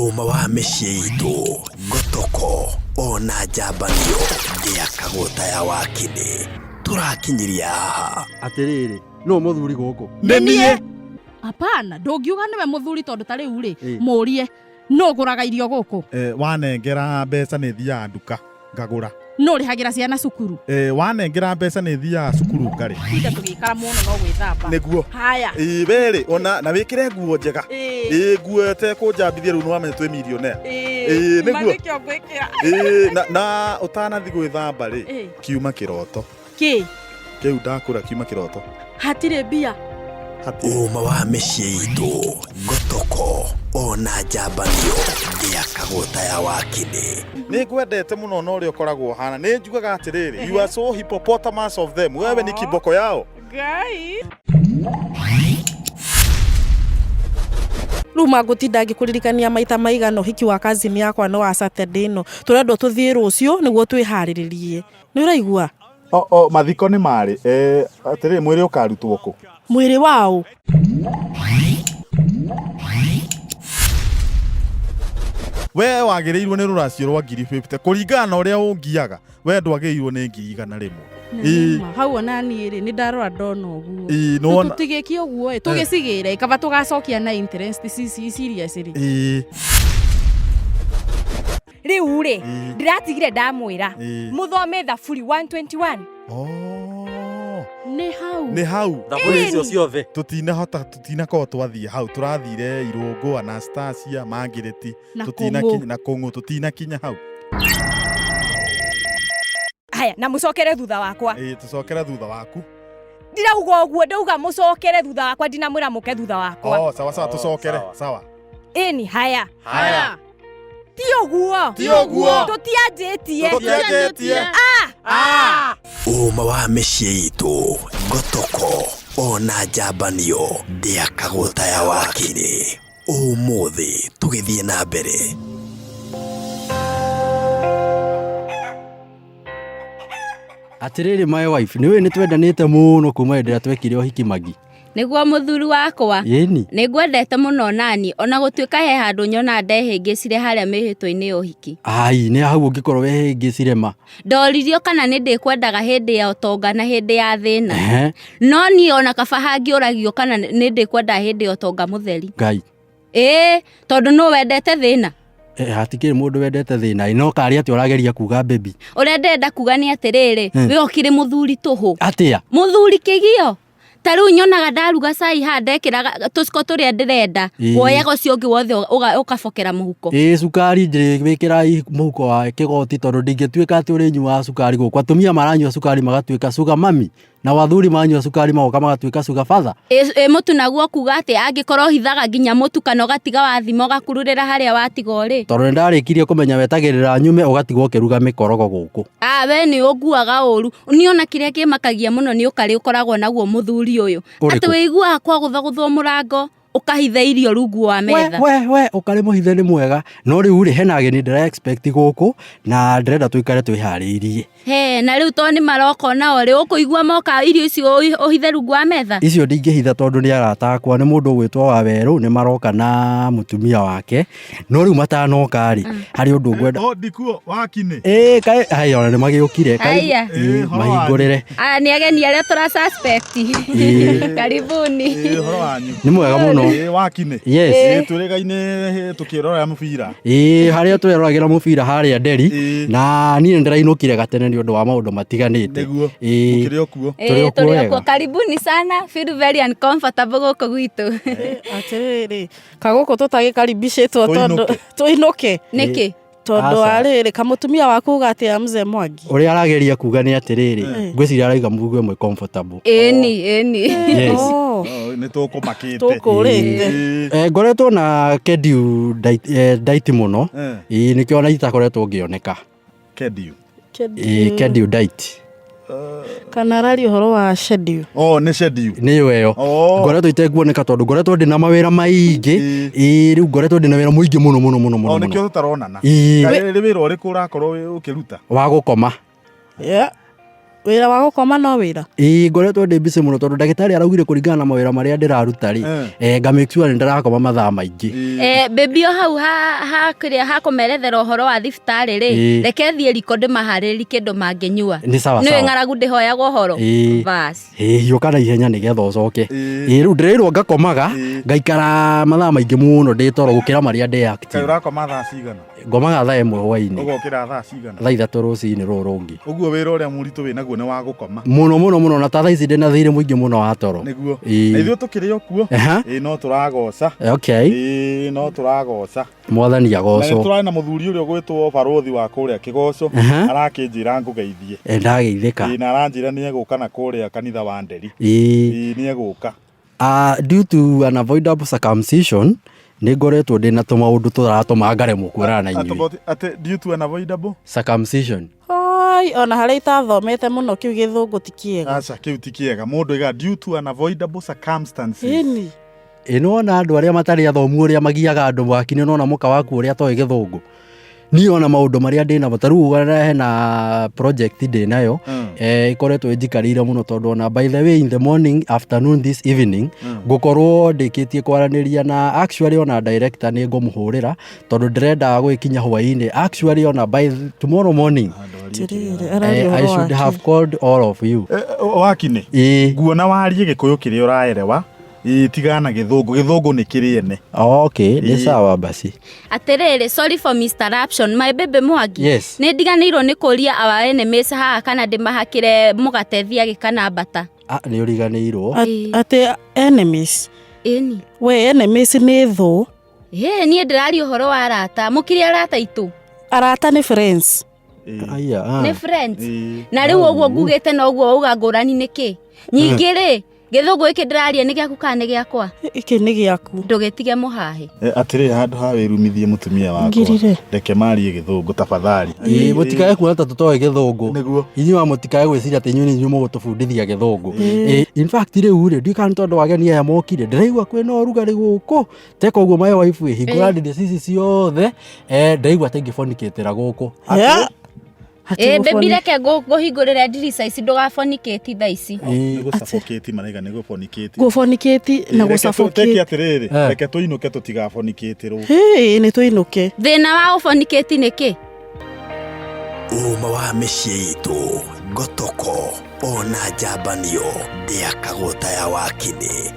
Uma wa mĩciĩ itũ ngotoko ona njambanio Ndiakagwo ya wakini tũrakinyiria haha. Atĩrĩrĩ, no mũthuri gũkũ? Nĩ niĩ. Hapana, ndũngiuga nĩwe mũthuri tondũ ta rĩu rĩ, mũrie no ũgũraga irio gũkũ? Wanengera mbeca nĩ thiaga nduka ngagũra. No ũrĩhagĩra ciana cukuru? Wanengera mbeca nĩ thiaga cukuru ngarĩ. Tinda tũgĩikara mũno no gwĩthamba. Nĩguo. Haya. Wĩrĩ ona na wĩkĩre nguo njega. Nguo te kũnjambithia rĩu nĩ wamenya twĩ millionaire. Nĩguo. Na ũtanathi gwĩthamba rĩ, kiuma kĩroto. Kĩ? Kĩu ndakũra kiuma kĩroto. Hatirĩ mbia. Uma wa mĩciĩ itũ ngotoko ona njambanio Ndiakagwo ya wakini. Nĩ ngwendete mũno na ũrĩa ũkoragwo hana. Nĩ njugaga atĩrĩrĩ, you are so hippopotamus of them. Wewe ni kiboko yao. Ngai. Ruma ngũtinda ngĩkũririkania maita maigana ũhiki wa cousin yakwa no wa Saturday no. Tũrendwo tũthiĩ rũciũ nĩguo twĩharĩrĩrie. Nĩ ũraigua? Mathiko nĩ marĩ. Atĩrĩrĩ, mwĩrĩ ũkarutwo kũ? Mwĩrĩ wao. We wagĩrĩirwo nĩ rũracio rwa 50 kũringana na ũrĩa ũngiaga. We ndwagĩrĩirwo nĩ 100 rĩmwe. Hau ona niĩ rĩ nĩ ndarora ndona ũguo. Tũtigĩkie ũguo tũgĩcigĩre kaba tũgacokia na interest serious rĩ. Rĩu rĩ ndĩratigire ndamwĩra mũthome thaburi 121. Nĩ hau. Thaburi icio ciothe. Tutinakorwo twathiĩ hau. Tũrathire Irũngũ, Anastasia, Margaret, na Kũng'ũ tutinakinya hau. Haya, na mũcokere thutha wakwa. Tũcokere thutha waku. Ndirauga ũguo, ndauga mũcokere thutha wakwa, ndinamwĩra mũke thutha wakwa. Sawa tũcokere. Sawa. Ĩni haya. Ti ũguo. Tũtianjĩtie. Uma wa mĩciĩ itũ ngotoko ona njambanio Ndiakagwo ya wakini. Ũmũthĩ tũgĩthiĩ na mbere. Atĩrĩrĩ my wife, nĩwe nĩ twendanĩte mũno kuma hĩndĩ ĩrĩa twekire ũhiki magi. Nĩguo mũthuri wakwa. Nĩngwendete mũno nani ona gũtuĩka he handũ nyona ndehĩngĩcire harĩa mĩhĩtwa-inĩ ya ũhiki. Ai, nĩ hau ũngĩkorwo wehĩngĩcire ma. Ndoririo kana nĩ ndĩkwendaga hĩndĩ ya ũtonga na hĩndĩ ya thĩna. No niĩ ona kaba hangĩũragio kana nĩ ndĩkwendaga hĩndĩ ya ũtonga mũtheri. Ngai. Tondũ no wendete thĩna. Hatikĩrĩ mũndũ wendete thĩna. No karĩ atĩ ũrageria kuga baby. Ũrĩa ndenda kuga nĩ atĩrĩrĩ, we okire mũthuri tũhũ. Atĩa? Mũthuri kĩgio. Tarĩu nyonaga ndaruga cai haha ndekĩraga tũciko tũrĩa ndĩrenda. Woyaga ũcio ũngĩ wothe ũkabokera mũhuko. Cukari ndĩwĩkĩra mũhuko wa kĩgoti tondũ ndingĩtuĩka atĩ ũrĩnyuaga cukari gũkũ. Atumia maranyua cukari magatuĩka sugar mami. Na wathuri manyua cukari magoka magatuĩka sugar father. Mũtu naguo kuga atĩ angĩkorwo hithaga nginya mũtu kana ũgatiga wathima ũgakururĩra harĩa watiga ũrĩ. Tondũ nĩndarĩkirie kũmenya wetagĩrĩra nyume ũgatigwo ũkĩruga mĩkorogo gũkũ. We nĩ ũnguaga ũru. Niona kĩrĩa kĩmakagia mũno nĩ ũkarĩ ũkoragwo naguo mũthuri ũyũ. Atĩ wĩiguaga kwa gũthagũthwo mũrango ũkahitha irio rungu wa metha. We ũkarĩ mũhithe nĩ mwega. No rĩu rĩ hena ageni ndĩra expect gũkũ na ndĩrenda tũikare twĩharĩirie. Na rĩu to nĩ maroka nao rĩ ũkũigua moka irio icio ũhithe rungu wa metha. Icio ndingĩhitha tondũ nĩ arata akwa, nĩ mũndũ ũgwĩtwo wa Werũ, nĩ maroka na mũtumia wake. No rĩu matanoka rĩ harĩ ũndũ ngwenda. Ndikuo wakini. Kaĩ ona nĩ magĩũkire. Mahingũrĩre. Nĩ ageni arĩa tũra suspect. Karibuni. Nĩ mwega mũno. Wakini. Yes. Tũrĩgaine tũkĩrora mũbira. Harĩa twĩroragĩra mũbira harĩa Nderi na niĩ ndĩrainũkire gatene nĩ ũndũ wa maũndũ matiganĩte. Ũkĩrĩ okuo. Tũrĩ okuo. Karibuni sana. Feel very uncomfortable gũkũ gwitũ. Atĩrĩrĩ, kagũkũ tũtagĩkaribicĩtwo tondũ tũinũke. Nĩkĩ? Tondũ arĩrĩ kamũtumia waku uga atĩ Mzee Mwangi. Ũrĩa arageria kuga nĩ atĩrĩrĩ, ngwĩciria araiga mũguo ĩmwe comfortable. Ĩni. Yes. Nĩ tũkũmakĩte. Tũkũrĩte. Ngoretwo na schedule diet mũno. Nĩkĩo ona itakoretwo ngĩoneka. Schedule diet. Kana rari ũhoro wa schedule. Nĩ schedule. Nĩyo ĩyo. Ngoretwo itakuoneka tondũ ngoretwo ndĩ na mawĩra maingĩ. Rĩu ngoretwo ndĩ na wĩra mũingĩ mũno. Nĩkĩo tũtaronana. Kaĩ wĩra ũrĩkũ ũrakorwo ũkĩruta? Wa gũkoma. wira wa gukoma no wira ngoretwo ndi busy muno tondu ndagitari araugire kuringana na mawira maria ndiraruta ri nga make sure ndirakoma mathaa maingi baby hau ha kiria ha kumerethera uhoro wa thibitari ri reke thie riko ndimahariri kindu manginyua ni ng'aragu ndihoyaga uhoro bas yuka na ihenya nigetha ucoke riu ndirirwo ngakomaga ngaikara mathaa maingi muno ndi toro gukira maria ndi active urakoma thaa cigana ngomaga thaa 1 hwaini ugokira thaa cigana thaa 3 rucini rungi uguo wira uria muritu winaguo ni wa gukoma muno na thaa ici ndina thiire muingi muno wa toro niguo na ithuĩ tukiri okuo no turagoca no turagoca mwathani agocwo na turari na muthuri uria gwitwo barothi wa kuria kigoco arakinjira ngugeithie ndageithika na aranjira ni eguka na kuria kanitha wa Nderi ni eguka due to an avoidable circumcision ni ngoretwo ndina tumaundu turatuma ngaremwo kuorana na inyuĩ ate due to an avoidable circumcision ona haria itathomete muno kiu githungu ti kiega aca kiu ti kiega mundu iga due to an avoidable circumstances ona andu aria matari athomu uria magiaga andu wakini nona muka waku uria toy githungu ni ona maundu maria ndina bataru hena project ndinayo ikoretwo njikarire muno tondu ona by the way in the morning afternoon this evening gukorwo ndikitie kwaraniria na actually ona director ni ngumuhurira tondu ndirenda gwikinya hwaini actually ona by tomorrow morning I should have called all of you wakini nguona warie gikuyu kiria uraerewa tigana githungu ni kiriene okay ni sawa basi atiriri sorry for misdirection my baby Mwangi yes ndiganirwo ni kuria our enemies haha kana ndimahakire mugatethia gikana bata ni uriganirwo ati enemies eni we enemies ni thu ni ndirari uhoro wa arata mukiri arata itu arata ni friends aya ni friends na riu uguo ngugite na uguo uga ngurani niki nyingi ri githungu iki ndiraria ni giaku kana ni giakwa iki ni giaku ndugetige muhahe atiri handu ha wirumithie mutumia wako reke marie githungu tafadhali mutikae kuona ta tutoe githungu niguo inyuĩ mutikae gwiciria ati inyuĩ ni mugutubundithia githungu in fact riu ri ndikana tondu wageni aya mokire ndiraigua kwina urugari guku teka uguo my wife hingura ndinde cici ciothe ndiraigua tengibonikitira guku baby reke guhingurira ndirica ici ndugaboniketi thaa ici gusuffocate maraiga ni gufonicate gufonicate na gusuffocate teki atiriri reke tuinuke tutigafonicate ru ni tuinuke thina wa gufonicate niki uma wa mĩciĩ itũ ngotoko ona njambanio Ndiakagwo ya wakini